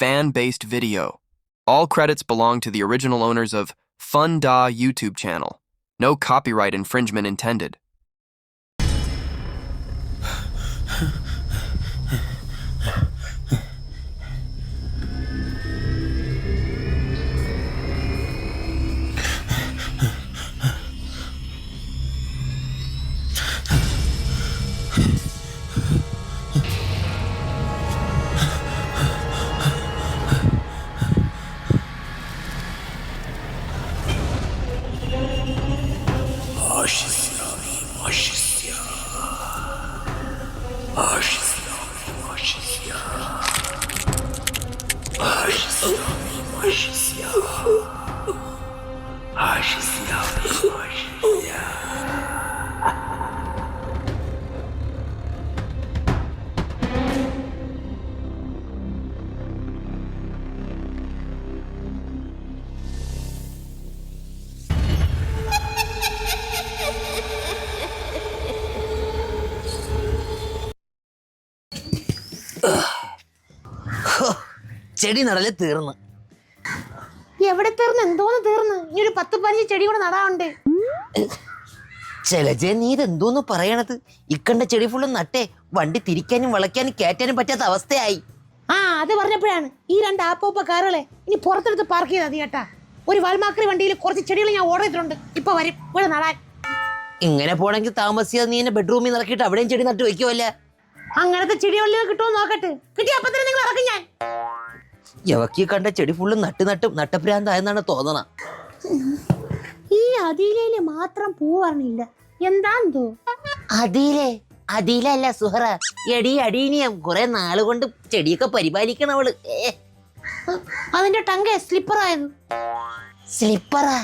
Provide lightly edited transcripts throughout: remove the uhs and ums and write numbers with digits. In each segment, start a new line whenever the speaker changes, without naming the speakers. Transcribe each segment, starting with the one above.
fan-based video. All credits belong to the original owners of Fun Da YouTube channel. No copyright infringement intended.
ചെടി നടല് തീർന്ന്.
എവിടെ തീർന്ന്? എന്തോന്ന് തീർന്ന്? ഇനി ഒരു 10-15 ചെടി കൂടെ നടാറുണ്ട്.
ചെലജെ, നീ ഇതെന്തോന്ന് പറയണത്? ഇക്കണ്ട ചെടി ഫുള്ള് നട്ടേ വണ്ടി തിരിക്കാനും വളയ്ക്കാനും കയറ്റാനും പറ്റാത്ത അവസ്ഥയായി.
അത് പറഞ്ഞപ്പോഴാണ് ഈ 2 ആപ്പോപ്പ കാറുകളെ ഇനി പുറത്തെടുത്ത് പാർക്ക് ചെയ്താൽ മതി കേട്ടാ. ഒരു വാൽമാക്രി വണ്ടിയിൽ കുറച്ച് ചെടികൾ ഞാൻ ഓർഡർ ചെയ്തിട്ടുണ്ട്. ഇപ്പൊ വരും ഇവിടെ നടാൻ.
ഇങ്ങനെ പോണെങ്കിൽ താമസിയാതെ നീ എന്നെ ബെഡ്റൂമിൽ നിറക്കിയിട്ട് അവിടെയും ചെടി നട്ട് വെക്കുമല്ലേ?
അങ്ങനത്തെ ചെടികളിൽ കിട്ടുമോ നോക്കട്ടെ. കിട്ടിയ അപ്പൊ തന്നെ നിങ്ങൾ ഇറക്കും. ഞാൻ
യവക്കി കണ്ട ചെടി ഫുള്ള് നട്ടഭ്രാന്തായെന്നാണ് തോന്നണ.
ഈ അതിയിലെ മാത്രം പൂ പറഞ്ഞില്ല. എന്താന്തോ
അതിലല്ല സുഹറ, എടി അടീനിയം. കുറെ നാള് കൊണ്ട് ചെടിയൊക്കെ പരിപാലിക്കണം അവള്.
അതിന്റെ ടങ്ക സ്ലിപ്പറായത്.
സ്ലിപ്പറാ?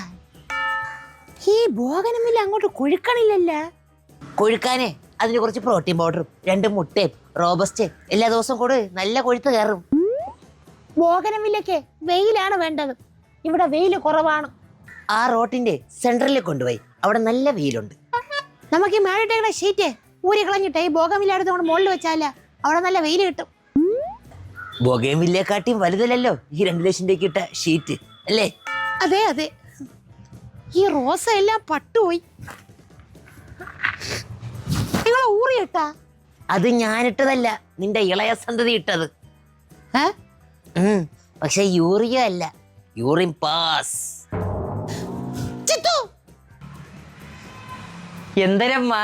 ഈ ബോഗനമില്ല അങ്ങോട്ട് കൊഴുക്കണില്ലല്ല.
കൊഴുക്കാനേ അതിന് കുറച്ച് പ്രോട്ടീൻ പൗഡറും 2 മുട്ടയും റോബസ്റ്റ് എല്ലാ ദിവസവും കൂടെ നല്ല കൊഴുത്ത് കയറും.
ബോഗനമില്ലക്ക് വെയിലാണ് വേണ്ടത്. ഇവിടെ വെയിൽ കുറവാണ്.
ആ റോട്ടിന്റെ സെന്ററിൽ കൊണ്ടുപോയി, അവിടെ നല്ല വെയിലുണ്ട്.
നമുക്ക് ഈ മേളിട്ടേക്കണ ഷീറ്റ് ഊരി കളഞ്ഞിട്ടേ ഈ ബോഗമില്ലാടുത്ത് കൊണ്ട് മുകളിൽ വെച്ചാല അവിടെ നല്ല വെയിൽ കിട്ടും.
ബോഗൻവില്ലേക്കാട്ടിയും വലുതല്ലോ ഈ 2 ലക്ഷം രൂപയ്ക്ക് ഇട്ട ഷീറ്റ് അല്ലേ?
അതെ അതെ. ഈ റോസ എല്ലാം പട്ടുപോയി. നിങ്ങളെ ഊറിയിട്ടാ?
അത് ഞാനിട്ടതല്ല, നിന്റെ ഇളയ സന്തതി ഇട്ടത്. പക്ഷെ യൂറിയ അല്ല, യൂറിൻ പാസ്. എന്തരമ്മ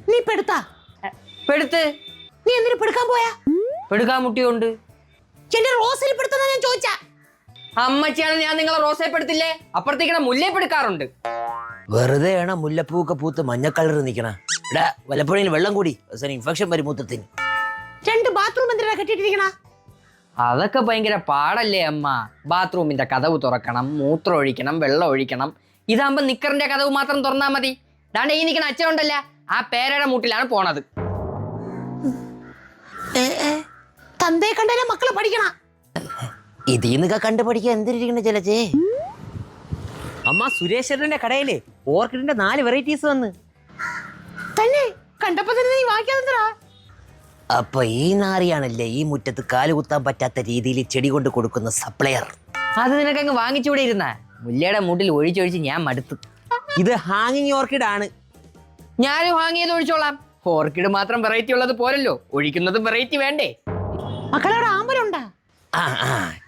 നീ പെടുത്താ?
പെടുത്ത്.
നീ എന്തിനു പെടുക്കാൻ പോയാ?
പെടുക്കാൻ മുട്ടിയുണ്ട്.
എന്റെ റോസിൽ പെടുത്താ ഞാൻ ചോദിച്ചാ.
അമ്മച്ചിയാണ്, ഞാൻ നിങ്ങളെ റോസയെ പെടുത്തില്ലേ? അപ്പുറത്തേക്കണ മുല്ലേ പെടുക്കാറുണ്ട്. വെറുതെ ആണ് മുല്ലപ്പൂക്കെ പൂത്ത് മഞ്ഞ കളർ നിക്കണ. ഇടാ വല്ലപ്പോഴും വെള്ളം കൂടി ഇൻഫെക്ഷൻ വരും മൂത്രത്തിന്.
2 ബാത്റൂം എന്തിനാ കെട്ടിട്ടിരിക്കണ?
അതൊക്കെ ഭയങ്കര പാടല്ലേ അമ്മ. ബാത്റൂമിന്റെ കതവ് തുറക്കണം, മൂത്രം ഒഴിക്കണം, വെള്ളം ഒഴിക്കണം. ഇതാകുമ്പോ നിക്കറിന്റെ കതവ് മാത്രം തുറന്നാ മതി. ദാണ്ടെ ഈ നിൽക്കണ അച്ഛനുണ്ടല്ല, ആ പേരയുടെ മൂട്ടിലാണ് പോണത്.
തന്തയെ കണ്ടാലേ മക്കള് പഠിക്കണ.
ഇതിന്നൊക്കെ കണ്ടു പഠിക്കാൻ എന്തിരിക്കണ ചിലച്ചേ. അമ്മ, സുരേശ്വരന്റെ കടയിലെ ഓർക്കിഡിന്റെ 4 വെറൈറ്റീസ് വന്ന്.
തന്നെ കണ്ടപ്പോ തന്നെ നീ വാങ്ങിക്കാതെന്താ?
അപ്പൊ ഈ നാറിയാണല്ലേ ഈ മുറ്റത്ത് കാല് കുത്താൻ പറ്റാത്ത രീതിയിൽ ചെടി കൊണ്ട് കൊടുക്കുന്ന സപ്ലയർ.
അത് നിനക്കങ്ങ് വാങ്ങിച്ചൂടെ ഇരുന്ന? മുല്ലയുടെ മൂട്ടിൽ ഒഴിച്ചൊഴിച്ച് ഞാൻ മടുത്തു.
ഇത് ഹാങ്ങിങ് ഓർക്കിഡ് ആണ്.
ഞാനും വാങ്ങിയത് ഒഴിച്ചോളാം. ഓർക്കിഡ് മാത്രം വെറൈറ്റി ഉള്ളത് പോരല്ലോ, ഒഴിക്കുന്നതും വെറൈറ്റി വേണ്ടേ?
മക്കളവിടെ ആമ്പലുണ്ടാ?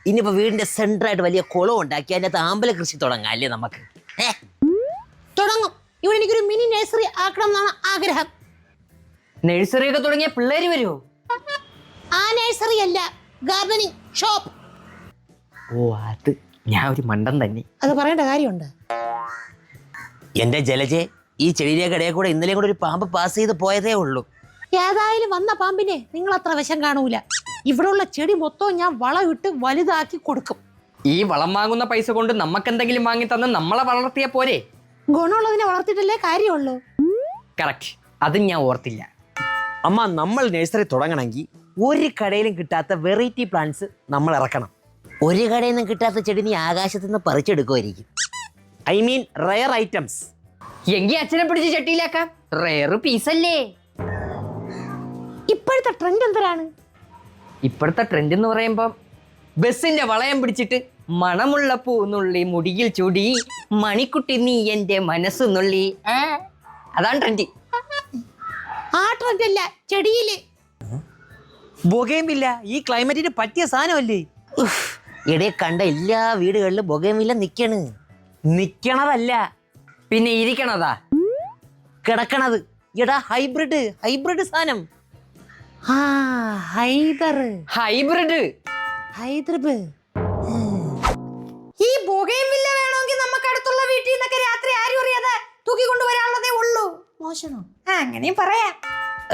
ഇനിയിപ്പോ വീടിന്റെ സെന്ററായിട്ട് വലിയ കുളം ഉണ്ടാക്കി അതിനകത്ത് ആമ്പല കൃഷി തുടങ്ങാം അല്ലേ നമുക്ക്?
തുടങ്ങും. ഇവിടെ എനിക്കൊരു മിനി നഴ്സറി ആക്കണം എന്നാണ് ആഗ്രഹം.
നഴ്സറി ഒക്കെ തുടങ്ങിയ പിള്ളേര് വരുമോ?
ആ നഴ്സറി അല്ല, ഗാർഡനിങ് ഷോപ്പ്.
ഓ, അത് ഞാൻ ഒരു മണ്ടൻ തന്നെ.
അത് പറയേണ്ട കാര്യമുണ്ട്.
എന്റെ ജലജെ, ഈ ചെടിയുടെ കടയിൽ കൂടെ ഇന്നലെയും കൂടെ ഒരു പാമ്പ് പാസ് ചെയ്ത് പോയതേ ഉള്ളൂ.
ഏതായാലും വന്ന പാമ്പിനെ നിങ്ങൾ അത്ര വിഷം കാണൂല. ഇവിടെയുള്ള ചെടി മൊത്തവും ഞാൻ വളമിട്ട് വലുതാക്കി കൊടുക്കും.
ഈ വളം വാങ്ങുന്ന പൈസ കൊണ്ട് നമുക്കെന്തെങ്കിലും വാങ്ങി തന്ന് നമ്മളെ വളർത്തിയ പോരെ?
ഗുണമുള്ളതിനെ വളർത്തിയിട്ടല്ലേ കാര്യമുള്ളൂ.
കറക്റ്റ്, അതും ഞാൻ ഓർത്തില്ല.
അമ്മ, നമ്മൾ നഴ്സറി തുടങ്ങണമെങ്കിൽ ഒരു കടയിലും കിട്ടാത്ത വെറൈറ്റി പ്ലാന്റ്സ് നമ്മൾ ഇറക്കണം.
ഒരു കടയിൽ നിന്നും കിട്ടാത്ത ചെടി നീ ആകാശത്ത് നിന്ന് പറിച്ചെടുക്കുമായിരിക്കും.
I mean rare items.
എങ്കി അച്ഛനെ പിടിച്ച് ചട്ടിയിലാക്കാം. റെയർ പീസല്ലേ?
ഇപ്പോഴത്തെ ട്രെൻഡ് എന്തിനാണ്?
ഇപ്പോഴത്തെ ട്രെൻഡ് എന്ന് പറയുമ്പോൾ ബസ്സിന്റെ വളയം പിടിച്ചിട്ട് മണമുള്ള പൂന്നുള്ളി മുടിയിൽ ചൂടി മണിക്കുട്ടി നീ എന്റെ മനസ്സ് നുള്ളി. അതാണ് ട്രെൻഡ്.
ആ ട്രെൻഡ് അല്ല, ചെടിയില്.
ബൊഗേമില്ല ഈ ക്ലൈമറ്റിന് പറ്റിയ സാധനമല്ലേ?
ഇടയെ കണ്ട എല്ലാ വീടുകളിലും ബൊഗേമില്ല
നിക്കണതല്ല,
പിന്നെ ഇരിക്കണതാ,
കിടക്കണത്. എടാ ഹൈബ്രിഡ് സാധനം.
ആ
ഹൈബ്രിഡ്.
ഹൈദരാബാദ്. ഈ ബൊഗേമില്ല വേണമെങ്കിൽ നമുക്ക് അടുത്തുള്ള വീട്ടിൽ നിന്നൊക്കെ രാത്രി ആരും അറിയാതെ തൂക്കി കൊണ്ടുവരാനുള്ളതേ ഉള്ളൂ. മോശമോ? അങ്ങനെയും പറയാം.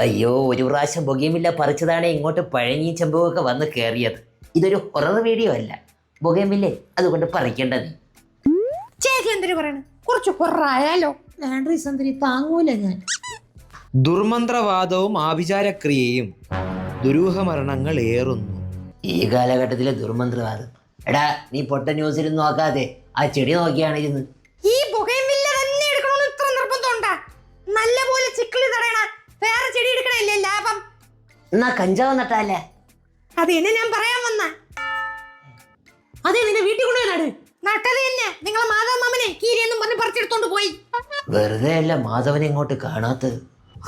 അയ്യോ, ഒരു പ്രാവശ്യം ബൊഗേമില്ല പറിച്ചതാണ് ഇങ്ങോട്ട് പഴഞ്ഞി ചെമ്പുമൊക്കെ വന്ന് കയറിയത്. ഇതൊരു ഹൊറർ വീഡിയോ അല്ല. ബൊഗേമില്ലേ അതുകൊണ്ട് പറിക്കേണ്ടത്.
ചേച്ചി എന്തിനു പറയണ? കുറച്ച് കുറയാലോ. ലാൻഡ്രി സന്ദരി താങ്ങൂല ഞാൻ.
ദുർമന്ത്രവാദവും ആഭിചാരക്രിയയും ദുരൂഹമരണങ്ങൾ ഏറുന്നു.
ഈ കാലഘട്ടത്തിലെ ദുർമന്ത്രവാദം. എടാ, നീ പൊട്ട ന്യൂസിലൊന്നും നോക്കാതെ ആ ചെടി നോക്കിയാണ് ഇരുന്ന്.
ഈ ബൊഗേമില്ല തന്നെ എടുക്കണമെന്ന് ഇത്ര നിർബന്ധമുണ്ടാ? നല്ല പോലെ ചിക്കിളി തടയണ വേറെ ചെടി എടുക്കണല്ലേ ലാഭം?
എന്നാ കഞ്ചാവ് നട്ടാലേ?
അത് എന്നെ ഞാൻ പറയാൻ വന്ന. അതെ, നിന്റെ വീട്ടിൽ കൊണ്ടുപോയി നട്. നട്ടത് തന്നെ നിങ്ങളെ മാധവ മാമനെ കീരിയെന്നും പറഞ്ഞ് പറിച്ചെടുത്തോണ്ട് പോയി.
വെറുതെ അല്ല മാധവനെ ഇങ്ങോട്ട് കാണാത്തത്.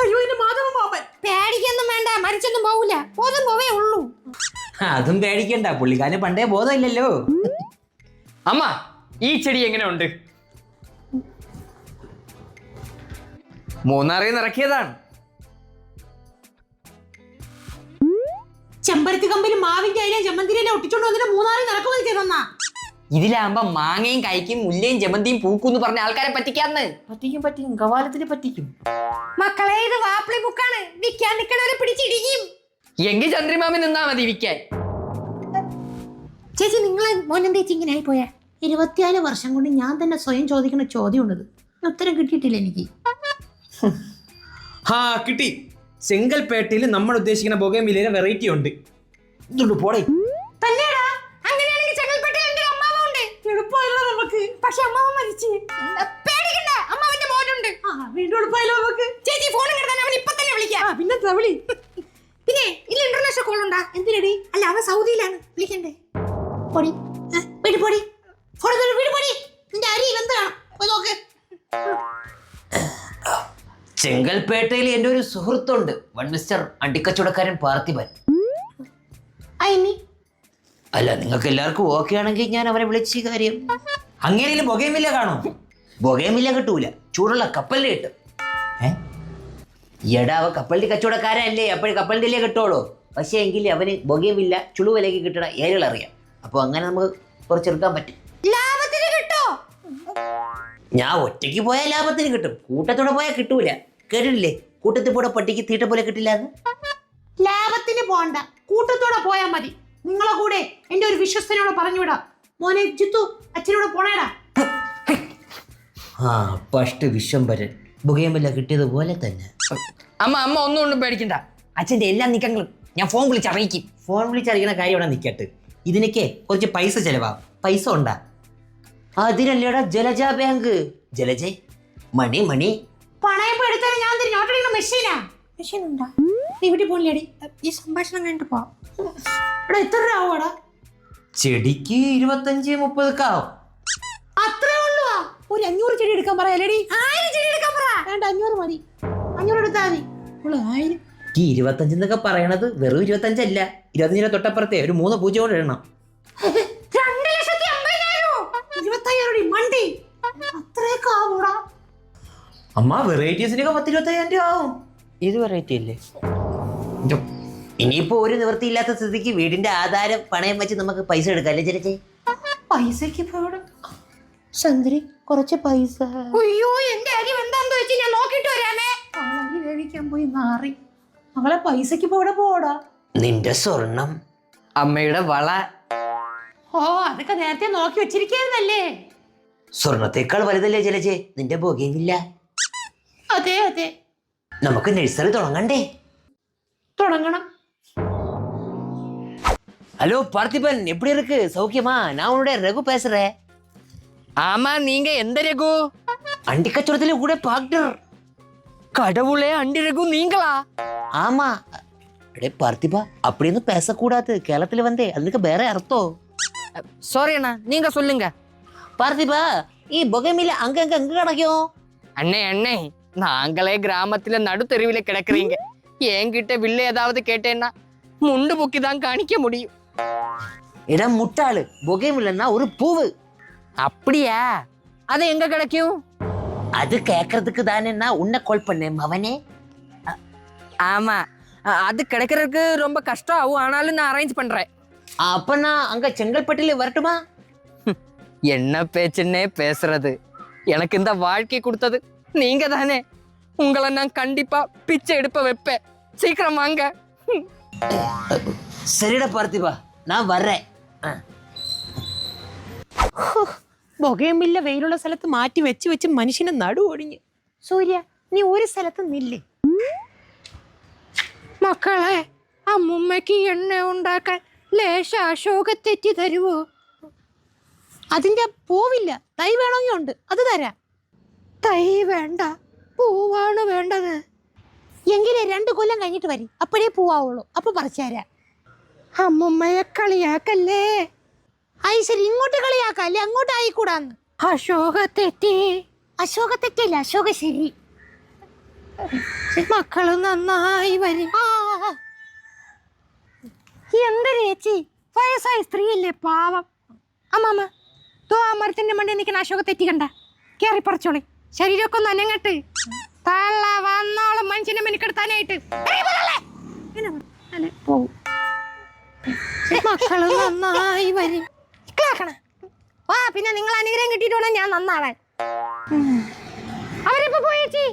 അയ്യോ, എന്റെ മാധവ മാമൻ. പേടിക്കൊന്നും വേണ്ട, മരിച്ചൊന്നും പോവില്ല. ബോധം പോവേ ഉള്ളൂ.
അതും പേടിക്കണ്ട, പുള്ളിക്കാരന് പണ്ടേ ബോധമില്ലല്ലോ.
അമ്മ, ഈ ചെടി എങ്ങനെയുണ്ട്? മൂന്നാറിൽ നിന്ന് ഇറക്കിയതാണ്.
ചെമ്പരത്തി കമ്പനി മാവിന്റെ അതിനെ ജമന്തിരിനെ ഒട്ടിച്ചോണ്ട് വന്നിട്ട് മൂന്നാറിൽ നടക്കുമെന്ന് ചെയ്തെന്നാ.
ഇതിലാകുമ്പോ മാങ്ങയും കൈക്കും മുല്ലയും ജമന്തിയും പൂക്കും പറഞ്ഞ ആൾക്കാരെ പറ്റിക്കാന്ന്. പറ്റിക്കും, കവാലത്തിന് പറ്റിക്കും.
മക്കളെ, ഇത് വാപ്പിളി ബുക്കാണ്. വിൽക്കാൻ നിൽക്കണവരെ പിടിച്ചിടിക്കും.
എങ്കിൽ ചന്ദ്രമാമി നിന്നാ മതി വിൽക്കാൻ.
ചേച്ചി, നിങ്ങളെ മോനെന്താ ചേച്ചി ഇങ്ങനെ ആയി പോയാ? 24 വർഷം കൊണ്ട് ഞാൻ തന്നെ സ്വയം ചോദിക്കുന്ന ചോദ്യം ഉണ്ടത്. ഉത്തരം കിട്ടിയിട്ടില്ല എനിക്ക്.
ഹാ, കിട്ടി. ചെങ്കൽപ്പേട്ടയിൽ നമ്മൾ ഉദ്ദേശിക്കുന്ന ബൊഗേമില്ലയുടെ വെറൈറ്റി ഉണ്ട്. ഇതുണ്ട് പോടേ.
തന്നെയാടാ? അങ്ങനെയാണെങ്കിൽ ചെങ്കൽപ്പേട്ടയിൽ എന്റെ അമ്മാവുണ്ട്. എളുപ്പമായല്ലോ നമുക്ക്. പക്ഷെ അമ്മാവൻ മരിച്ചു. പേടിക്കണ്ട, അമ്മാവന്റെ മോനുണ്ട്. വീണ്ടും എളുപ്പമായല്ലോ നമുക്ക്. ചേച്ചി ഫോൺ കിടത്താൻ അവൻ ഇപ്പൊ തന്നെ വിളിക്കാം. പിന്നെ വിളി. പിന്നെ ഇല്ല, ഇന്റർനാഷണൽ കോൾ ഉണ്ടാ? എന്തിനടി? അല്ല, അവൻ സൗദിയിലാണ്. വിളിക്കണ്ടേ? പൊടി വീട് പൊടി ഫോൺ വീട് പൊടി. നിന്റെ അരി വെന്താണ്. പോയി നോക്ക്.
ചെങ്കൽപ്പേട്ടയിൽ എൻ്റെ ഒരു സുഹൃത്തുണ്ട്, വൺ മിസ്റ്റർ അണ്ടിക്കച്ചവടക്കാരൻ പാർത്ഥിപൻ. അല്ല, നിങ്ങൾക്ക് എല്ലാവർക്കും ഓക്കെ ആണെങ്കിൽ ഞാൻ അവനെ വിളിച്ച കാര്യം.
അങ്ങനെയും ബൊഗേമില്ല കാണും.
ബൊഗേമില്ല കിട്ടൂല, ചൂടുള്ള കപ്പലിന് കിട്ടും. എടാ, അവ കപ്പലിന്റെ കച്ചവടക്കാരല്ലേ, അപ്പോഴും കപ്പലിന്റെ അല്ലേ കിട്ടുള്ളൂ. പക്ഷേ എങ്കിൽ അവന് ബൊഗേമില്ല ചുളുവിലേക്ക് കിട്ടണ ഏരിയകൾ അറിയാം. അപ്പോൾ അങ്ങനെ നമുക്ക് കുറച്ചെടുക്കാൻ പറ്റും.
ലാഭത്തിന് കിട്ടോ?
ഞാൻ ഒറ്റയ്ക്ക് പോയാൽ ലാഭത്തിന് കിട്ടും, കൂട്ടത്തോടെ പോയാൽ കിട്ടൂല. കേട്ടിട്ടില്ലേ, കൂട്ടത്തിൽ പോടെ പട്ടിക്ക് തീട്ട പോലെ കിട്ടില്ല എന്ന്.
ലാഭത്തിന് പോണ്ട, കൂട്ടത്തോടെ പോയാ മതി. നിങ്ങളെ കൂടെ എന്റെ ഒരു വിശ്വസ്തനോട് പറഞ്ഞുവിടാ. മോനെ ജിത്തു, അച്ഛനോട് പോണേടാ.
ആ, ഫസ്റ്റ് വിശ്വംഭരൻ ബൊഗേമില്ല കിട്ടിയതുപോലെ തന്നെ.
അമ്മ ഒന്നും ഒന്നും പേടിക്കണ്ട. അച്ഛന്റെ എല്ലാ നീക്കങ്ങളും ഞാൻ ഫോൺ വിളിച്ചറിയിക്കും.
ഫോൺ വിളിച്ചറിയണ കാര്യം ഇവിടെ നിൽക്കട്ടെ. ഇതിനൊക്കെ കുറച്ച് പൈസ ചെലവാ. പൈസ ഉണ്ടാ? അതിനല്ലേടാ ജലജ ബാങ്ക്. ജലജ മണി
പണയം എടുത്താൽ ഞാൻ നോട്ടടിക്കുന്ന മെഷീനാ. മെഷീൻ ഉണ്ടാ? നീ വീട്ടിൽ പോണില്ലേടി? ഈ സംഭാഷണം കഴിഞ്ഞിട്ട് പോവാം. ഇവിടെ എത്ര രൂപ ആവുടാ?
ചെടിക്ക് 25-30 ആവും.
അത്രേ ഉള്ളൂ. ഒരു 500 ചെടി എടുക്കാൻ പറയാലേടി. 1000 ചെടി എടുക്കാൻ പറ. വേണ്ട, 500 മതി. 500 എടുത്താൽ മതി. 1000.
ഈ 25 എന്നൊക്കെ പറയണത് വെറും 25 അല്ല, 25 തൊട്ടപ്പുറത്തെ ഒരു 3 പൂജ്യം കൊണ്ട് എഴുതണം.
2,50,000. 25,000 മണ്ടി. അത്രയൊക്കെ ആവൂടാ?
അമ്മ, വെറൈറ്റീസിനൊക്കെ 10-25 രൂപ ആവും.
ഇത് വെറൈറ്റി അല്ലേ? ഇനിയിപ്പോ ഒരു നിവൃത്തിയില്ലാത്ത സ്ഥിതിക്ക് വീടിന്റെ ആധാരം പണയം വെച്ച് നമുക്ക് പൈസ എടുക്കാം അല്ലേ ചേച്ചി?
പൈസക്ക് ചന്ദ്രി കുറച്ച് പൈസ. അയ്യോ, എന്റെ അരി എന്താന്ന് വെച്ച് ഞാൻ നോക്കിട്ട് വരാമേ. അരി വേവിക്കാൻ പോയി നാറി. അവളെ പൈസക്ക് പോടെ പോടാ.
നിന്റെ സ്വർണം.
അമ്മയുടെ വള.
ഓ, അതൊക്കെ നേരത്തെ നോക്കി വെച്ചിരിക്കുന്നല്ലേ?
സ്വർണത്തേക്കാൾ വലുതല്ലേ ജലജെ നിന്റെ ബൊഗേമില്ല?
അതെ അതെ.
നമുക്ക് നഴ്സറി തുടങ്ങണ്ടേ?
തുടങ്ങണം.
ஹலோ பார்த்திபன், எப்படி இருக்கு? சௌக்கியமா? நான் உன்னோட ரகு பேசுறேன்.
ஆமா, நீங்க எந்த ரகு?
அண்டிக்கச்சோடத்துல கூட பார்ட்னர்.
கடவுளே, அண்டி ரகு நீங்களா?
ஆமா, എടേ பார்த்திபா அப்படின்னு பேசக்கூடாது கேரளத்துல வந்தே அதுக்கு வேற அர்த்தம்.
சாரி அண்ணா, நீங்க சொல்லுங்க.
பார்த்திபா ഈ ബൊഗേമില്ല അങ്കங்க എங்க കിടക്കും?
அண்ணே அண்ணே, நாங்களே கிராமத்துல நடுத்தெருவில கிடக்குறீங்க. என்கிட்ட வில்ல ஏதாவது கேட்டேன்னா முண்டு பொக்கி தான் காணிக்க முடியும்.
എടാ മുട്ടാള്, ബൊഗേമില്ലെന്നാ ഒരു പൂവ്.
அப்படியா? அது எங்க கிடைக்கும்?
அது கேட்கறதுக்கு தானே நான் உன்னை கால் பண்ணேன் மவனே.
ஆமா, அது கிடைக்கிறதுக்கு ரொம்ப கஷ்டம் ஆகும். ஆனாலும் நான் அரேஞ்ச் பண்றேன்.
அப்ப நான் அங்க செங்கல்பட்டில வரட்டுமா?
என்ன பேச்சுன்னே பேசுறது. எனக்கு இந்த வாழ்க்கை கொடுத்தது நீங்க தானே. உங்களை நான் கண்டிப்பா பிச்சை எடுப்ப வைப்பேன். சீக்கிரம் வாங்க.
சரிடா பார்த்திபா, நான் வர்றேன்.
ബൊഗേമില്ല വെയിലുള്ള സ്ഥലത്ത് മാറ്റി വെച്ച് വെച്ച് മനുഷ്യനെ നടു ഒടിഞ്ഞ്. സൂര്യ, നീ ഒരു സ്ഥലത്ത് നില്ലേ? മക്കളെ, അമ്മുമ്മയ്ക്ക് എണ്ണ ഉണ്ടാക്കാൻ ലേശ അശോകത്തെറ്റി തരുവോ? അതിന്റെ പൂവില്ല, തൈ വേണമെങ്കിൽ ഉണ്ട്, അത് തരാം. തൈ വേണ്ട, പൂവാണ് വേണ്ടത്. എങ്കിലേ 2 കൊല്ലം കഴിഞ്ഞിട്ട് വരി, അപ്പോഴേ പൂവാവുള്ളൂ. അപ്പൊ പറിച്ചു തരാം. അമ്മുമ്മയെ കളിയാക്കല്ലേ. ശരി, ഇങ്ങോട്ട് കളിയാക്കല്ലേ, അങ്ങോട്ട് ആയിക്കൂടാന്ന്. അശോകത്തെറ്റി. അശോകത്തെറ്റല്ല, അശോക ശരി. മക്കള് നന്നായി വരും. എന്തൊരു ചേച്ചി, വയസ്സായ സ്ത്രീയല്ലേ, പാവം. അമ്മാമ്മ, തോ ആ മരത്തിന്റെ മണ്ടി നിൽക്കുന്ന അശോകത്തെറ്റി കണ്ട, കേറി പറിച്ചോളി. ശരീരമൊക്കെ ഒന്ന് അനങ്ങട്ട്. തള്ള വന്നോളം മനുഷ്യനെ മെനക്കെടുത്താനായിട്ട് പോകും. മക്കള് നന്നായി വരും. വാ, പിന്നെ നിങ്ങൾ അനുഗ്രഹം കിട്ടിയിട്ട് വേണം ഞാൻ നന്നാവാൻ. അവരിപ്പോ പോയേച്ചി?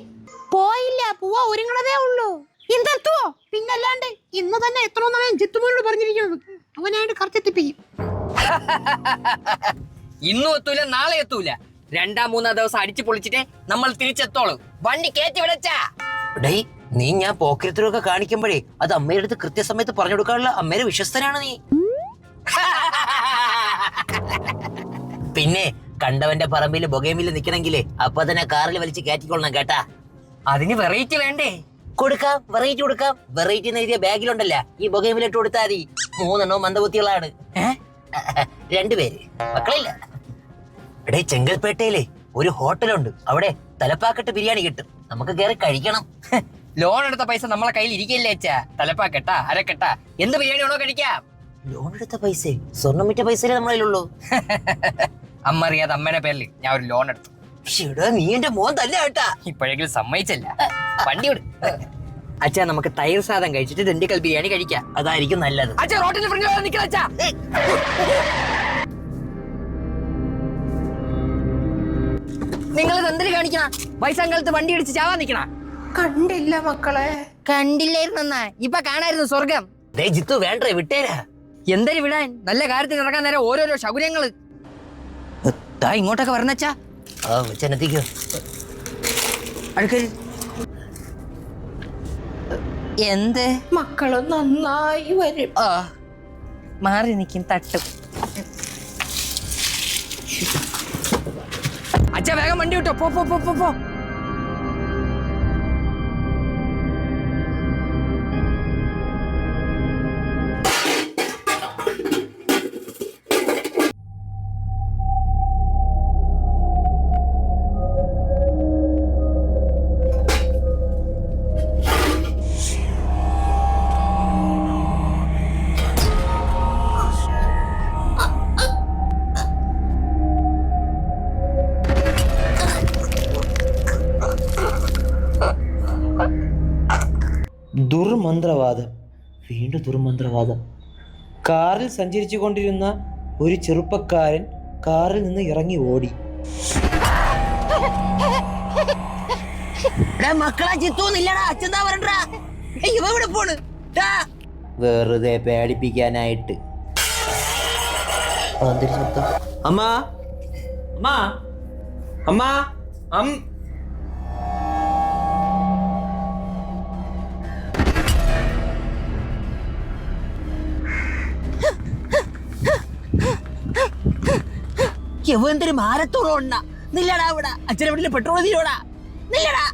പോയില്ല, പോവാ ഒരുങ്ങണതേ ഉള്ളൂ. എന്തെത്തുവോ? പിന്നല്ലാണ്ട് ഇന്ന് തന്നെ എത്രയെന്നാണ് ജിത്തുമോനോട് പറഞ്ഞിരിക്കുന്നത്. അവനായിട്ട് കറച്ചെത്തിപ്പിക്കും.
ഇന്നും എത്തൂല, നാളെ എത്തൂല. 2-3 ദിവസം അടിച്ചു പൊളിച്ചിട്ട് നമ്മൾ തിരിച്ചെത്തോളൂ. വണ്ടി കയറ്റി വിടച്ചാ.
ഡേയ്, നീ ഞാൻ പോക്കരത്തിലൊക്കെ കാണിക്കുമ്പോഴേ അത് അമ്മയുടെ അടുത്ത് കൃത്യസമയത്ത് പറഞ്ഞു കൊടുക്കാനുള്ള അമ്മയുടെ വിശ്വസ്തനാണ് നീ. പിന്നെ കണ്ടവന്റെ പറമ്പിൽ ബൊഗേമില് നിക്കണെങ്കിലേ അപ്പൊ തന്നെ കാറിൽ വലിച്ച് കയറ്റിക്കൊള്ളണം കേട്ടാ.
അതിന് വെറൈറ്റി വേണ്ടേ?
കൊടുക്കാം, വെറൈറ്റി കൊടുക്കാം. വെറൈറ്റി എന്ന് എഴുതിയ ബാഗിലുണ്ടല്ല, ഈ ബൊഗേമിലിട്ട് കൊടുത്താൽ മതി. 3 എണ്ണവും മന്ദബുദ്ധികളാണ്. 2 പേര് മക്കളില്ല. എടേ, ചെങ്കൽപ്പേട്ടയിലെ ഒരു ഹോട്ടലുണ്ട്, അവിടെ തലപ്പാക്കട്ട് ബിരിയാണി കിട്ടും. നമുക്ക് കയറി കഴിക്കണം.
ലോൺ എടുത്ത പൈസ നമ്മളെ കയ്യിൽ ഇരിക്കില്ലേ അച്ഛാ? തലപ്പാക്കെട്ടാ അരക്കെട്ടാ എന്ത് ബിരിയാണി ആണോ കഴിക്കാം.
ലോൺ എടുത്ത പൈസ, സ്വർണ്ണം വിറ്റ പൈസ നമ്മളതിലുള്ളൂ.
അമ്മ അറിയാതെ അമ്മയുടെ പേരിൽ ഞാൻ ഒരു ലോൺ എടുത്തു.
നീ എന്റെ മോൻ തല്ല കേട്ടാ.
ഇപ്പോഴെങ്കിലും സമ്മതിച്ചല്ല. വണ്ടി വിട് അച്ഛാ, നമുക്ക് തൈർ സാധനം കഴിച്ചിട്ട് ദിണ്ടിക്കൽ ബിരിയാണി കഴിക്കാം.
അതായിരിക്കും നല്ലത്.
അച്ഛാ, റോട്ടിന്റെ ഫ്രണ്ടിൽ നിൽക്കണം അച്ഛാ. നിങ്ങൾ എന്തിനു കാണിക്കണ? വയസ്സാങ്കാലത്ത് വണ്ടി അടിച്ച് ചാവാൻ നിക്കണ?
കണ്ടില്ല മക്കളെ.
കണ്ടില്ലായിരുന്നാ ഇപ്പൊ കാണായിരുന്നു സ്വർഗം.
ജിത്തു വേണ്ടേ, വിട്ടേരാ.
എന്തൊരു വിടാൻ, നല്ല കാര്യത്തിന് ഇറങ്ങാൻ നേരം ഓരോരോ ശകുനങ്ങള്. താ ഇങ്ങോട്ടൊക്കെ വരണച്ചാ.
ചെന്നെത്തിക്കോ.
അടുക്കരുത്. എന്ത്?
മക്കള് നന്നായി വരും.
മാറി നിൽക്കും, തട്ടും. അച്ഛാ, വേഗം വണ്ടി വിട്ടോ. പോ പോ പോ പോ പോ.
ദുർമന്ത്രവാദം, വീണ്ടും ദുർമന്ത്രവാദം. കാറിൽ സഞ്ചരിച്ചു കൊണ്ടിരുന്ന ഒരു ചെറുപ്പക്കാരൻ കാറിൽ നിന്ന് ഇറങ്ങി ഓടി.
മക്കളെ, ജിത്തോന്നില്ലടാ, അച്ഛന്താ പറഞ്ഞാ. ഇവിടെ പോണ്
വെറുതെ പേടിപ്പിക്കാനായിട്ട്. അമ്മ, അമ്മ, അമ്മ,
എന്തൊരു മാരത്തോളം നില്ലടാ. ഇവിടെ അച്ഛനെ വീട്ടില് പെട്രോൾ തീരോടാ. നില്ലടാ.